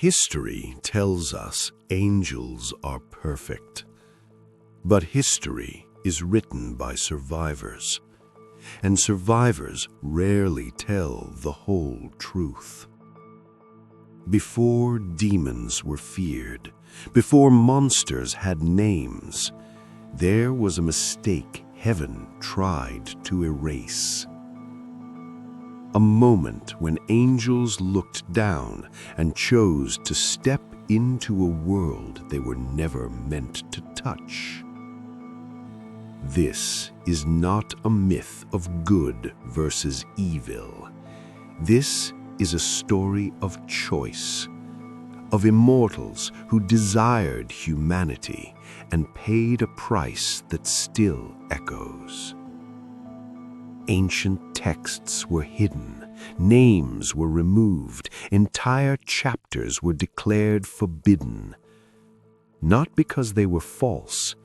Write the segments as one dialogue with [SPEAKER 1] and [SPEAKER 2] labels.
[SPEAKER 1] History tells us angels are perfect, but history is written by survivors, and survivors rarely tell the whole truth. Before demons were feared, before monsters had names, there was a mistake heaven tried to erase. A moment when angels looked down and chose to step into a world they were never meant to touch. This is not a myth of good versus evil. This is a story of choice, of immortals who desired humanity and paid a price that still echoes. Ancient texts were hidden, names were removed, entire chapters were declared forbidden, not because they were false,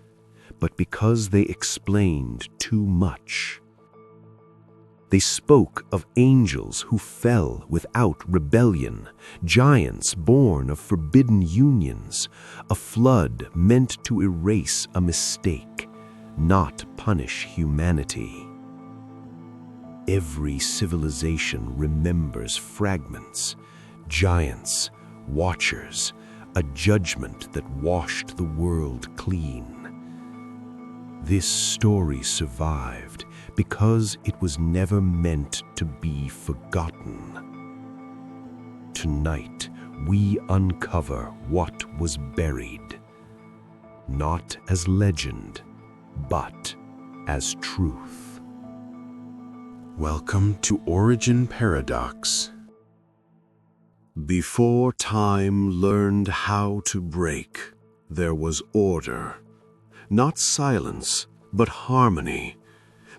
[SPEAKER 1] but because they explained too much. They spoke of angels who fell without rebellion, giants born of forbidden unions, a flood meant to erase a mistake, not punish humanity. Every civilization remembers fragments, giants, watchers, a judgment that washed the world clean. This story survived because it was never meant to be forgotten. Tonight, we uncover what was buried, not as legend, but as truth. Welcome to Origin Paradox. Before time learned how to break, there was order. Not silence, but harmony.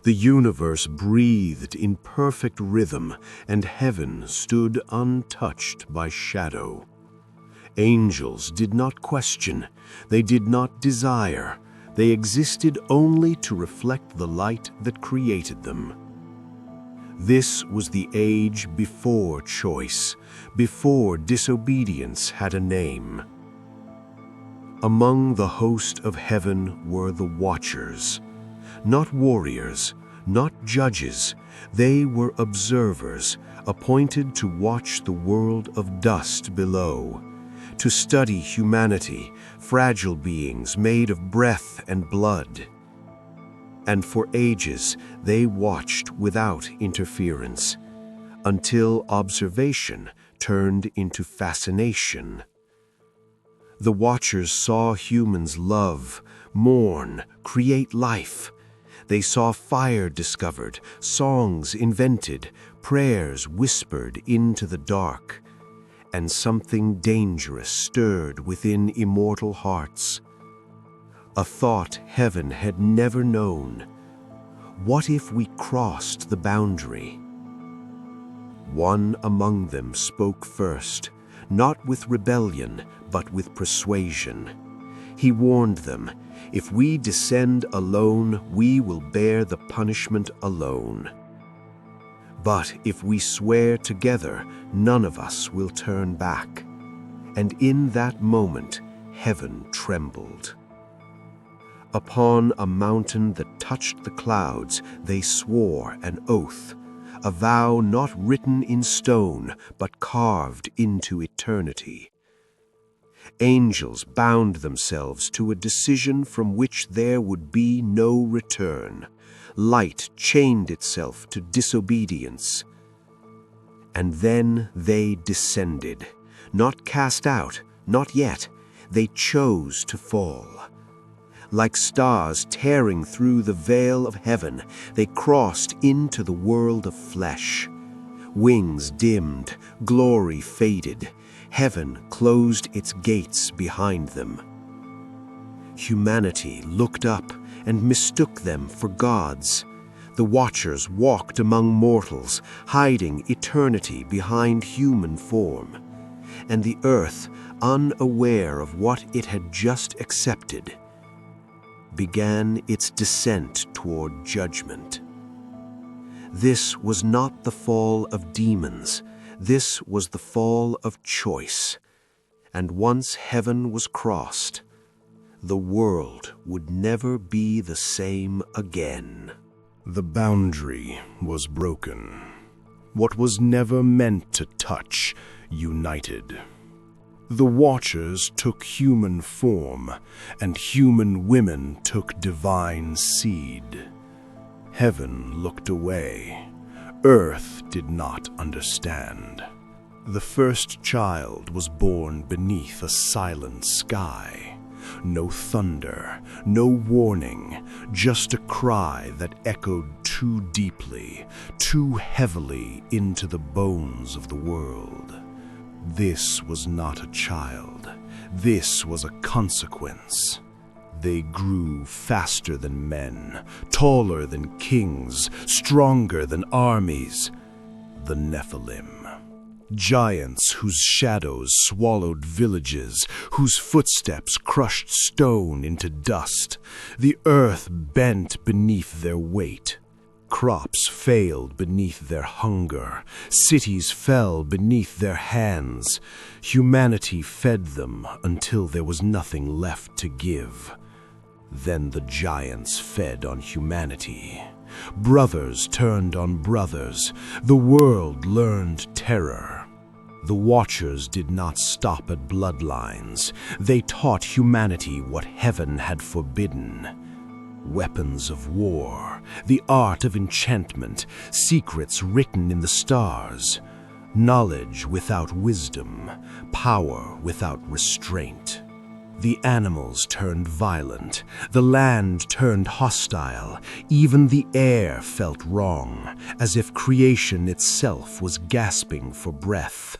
[SPEAKER 1] The universe breathed in perfect rhythm, and heaven stood untouched by shadow. Angels did not question, they did not desire, they existed only to reflect the light that created them. This was the age before choice, before disobedience had a name. Among the host of heaven were the Watchers, not warriors, not judges. They were observers, appointed to watch the world of dust below, to study humanity, fragile beings made of breath and blood. And for ages they watched without interference, until observation turned into fascination. The Watchers saw humans love, mourn, create life. They saw fire discovered, songs invented, prayers whispered into the dark, and something dangerous stirred within immortal hearts. A thought heaven had never known. What if we crossed the boundary? One among them spoke first, not with rebellion, but with persuasion. He warned them, if we descend alone, we will bear the punishment alone. But if we swear together, none of us will turn back. And in that moment, heaven trembled. Upon a mountain that touched the clouds, they swore an oath, a vow not written in stone, but carved into eternity. Angels bound themselves to a decision from which there would be no return. Light chained itself to disobedience. And then they descended, not cast out, not yet. They chose to fall. Like stars tearing through the veil of heaven, they crossed into the world of flesh. Wings dimmed, glory faded. Heaven closed its gates behind them. Humanity looked up and mistook them for gods. The Watchers walked among mortals, hiding eternity behind human form. And the earth, unaware of what it had just accepted, began its descent toward judgment. This was not the fall of demons. This was the fall of choice. And once heaven was crossed, the world would never be the same again.
[SPEAKER 2] The boundary was broken. What was never meant to touch united. The Watchers took human form, and human women took divine seed. Heaven looked away. Earth did not understand. The first child was born beneath a silent sky. No thunder, no warning, just a cry that echoed too deeply, too heavily into the bones of the world. This was not a child. This was a consequence. They grew faster than men, taller than kings, stronger than armies. The Nephilim. Giants whose shadows swallowed villages, whose footsteps crushed stone into dust. The earth bent beneath their weight. Crops failed beneath their hunger. Cities fell beneath their hands. Humanity fed them until there was nothing left to give. Then the giants fed on humanity. Brothers turned on brothers. The world learned terror. The Watchers did not stop at bloodlines. They taught humanity what heaven had forbidden. Weapons of war, the art of enchantment, secrets written in the stars, knowledge without wisdom, power without restraint. The animals turned violent, the land turned hostile, even the air felt wrong, as if creation itself was gasping for breath.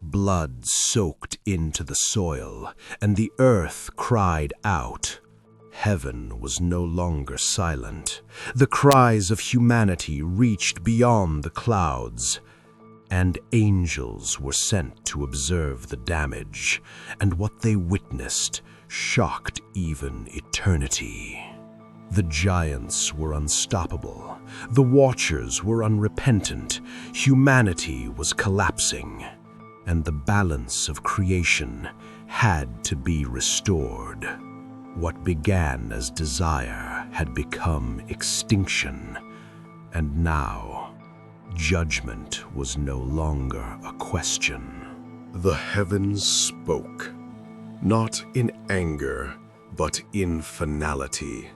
[SPEAKER 2] Blood soaked into the soil, and the earth cried out. Heaven was no longer silent. The cries of humanity reached beyond the clouds, and angels were sent to observe the damage, and what they witnessed shocked even eternity. The giants were unstoppable. The Watchers were unrepentant. Humanity was collapsing, and the balance of creation had to be restored. What began as desire had become extinction, and now judgment was no longer a question.
[SPEAKER 3] The heavens spoke, not in anger, but in finality.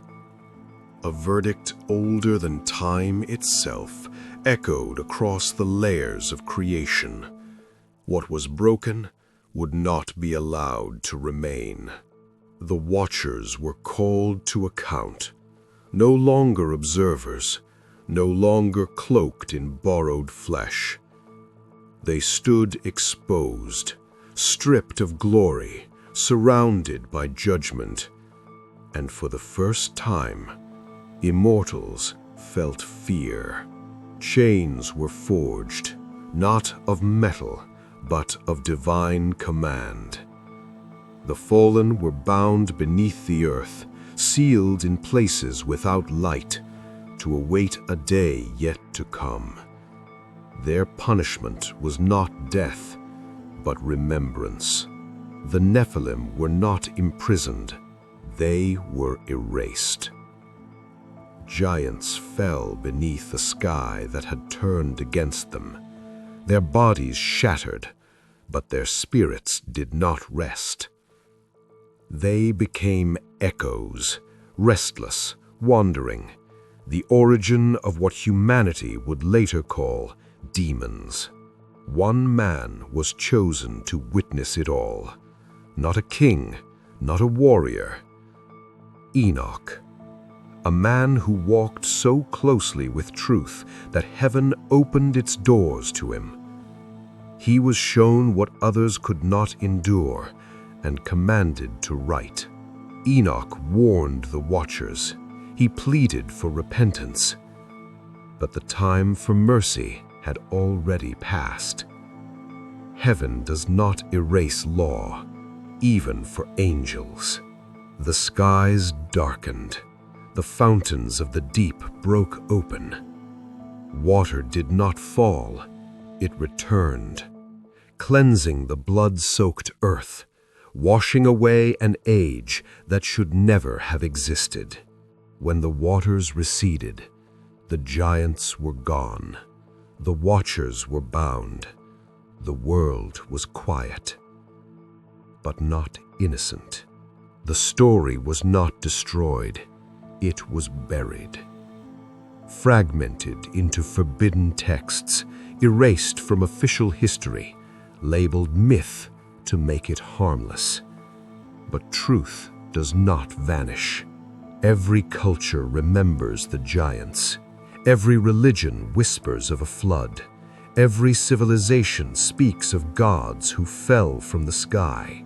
[SPEAKER 3] A verdict older than time itself echoed across the layers of creation. What was broken would not be allowed to remain. The Watchers were called to account, no longer observers, no longer cloaked in borrowed flesh. They stood exposed, stripped of glory, surrounded by judgment, and for the first time, immortals felt fear. Chains were forged, not of metal, but of divine command. The fallen were bound beneath the earth, sealed in places without light, to await a day yet to come. Their punishment was not death, but remembrance. The Nephilim were not imprisoned, they were erased. Giants fell beneath the sky that had turned against them. Their bodies shattered, but their spirits did not rest. They became echoes, restless, wandering, the origin of what humanity would later call demons. One man was chosen to witness it all. Not a king, not a warrior. Enoch, a man who walked so closely with truth that heaven opened its doors to him. He was shown what others could not endure and commanded to write. Enoch warned the Watchers. He pleaded for repentance. But the time for mercy had already passed. Heaven does not erase law, even for angels. The skies darkened. The fountains of the deep broke open. Water did not fall, it returned, cleansing the blood-soaked earth,
[SPEAKER 1] washing away an age that should never have existed. When the waters receded, the giants were gone, the watchers were bound, the world was quiet, but not innocent. The story was not destroyed, it was buried. Fragmented into forbidden texts, erased from official history, labeled myth to make it harmless. But truth does not vanish. Every culture remembers the giants. Every religion whispers of a flood. Every civilization speaks of gods who fell from the sky.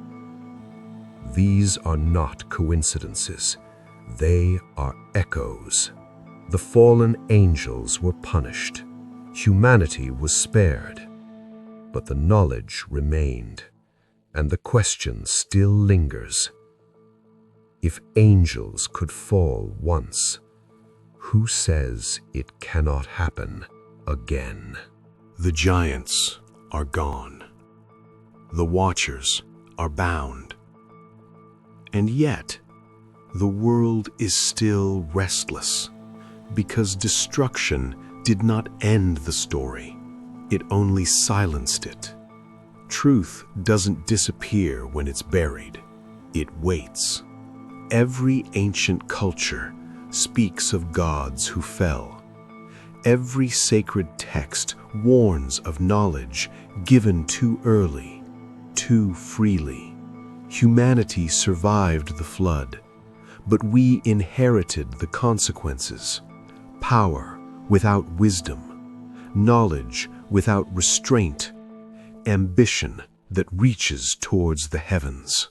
[SPEAKER 1] These are not coincidences. They are echoes. The fallen angels were punished. Humanity was spared. But the knowledge remained, and the question still lingers. If angels could fall once, who says it cannot happen again?
[SPEAKER 2] The giants are gone. The watchers are bound. And yet, the world is still restless, because destruction did not end the story. It only silenced it. Truth doesn't disappear when it's buried. It waits. Every ancient culture speaks of gods who fell. Every sacred text warns of knowledge given too early, too freely. Humanity survived the flood, but we inherited the consequences. Power without wisdom, knowledge without restraint, ambition that reaches towards the heavens.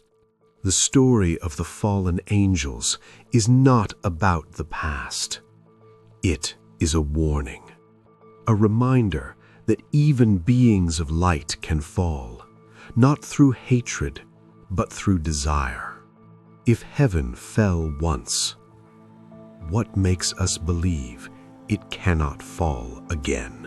[SPEAKER 2] The story of the fallen angels is not about the past. It is a warning, a reminder that even beings of light can fall, not through hatred, but through desire. If heaven fell once, what makes us believe it cannot fall again?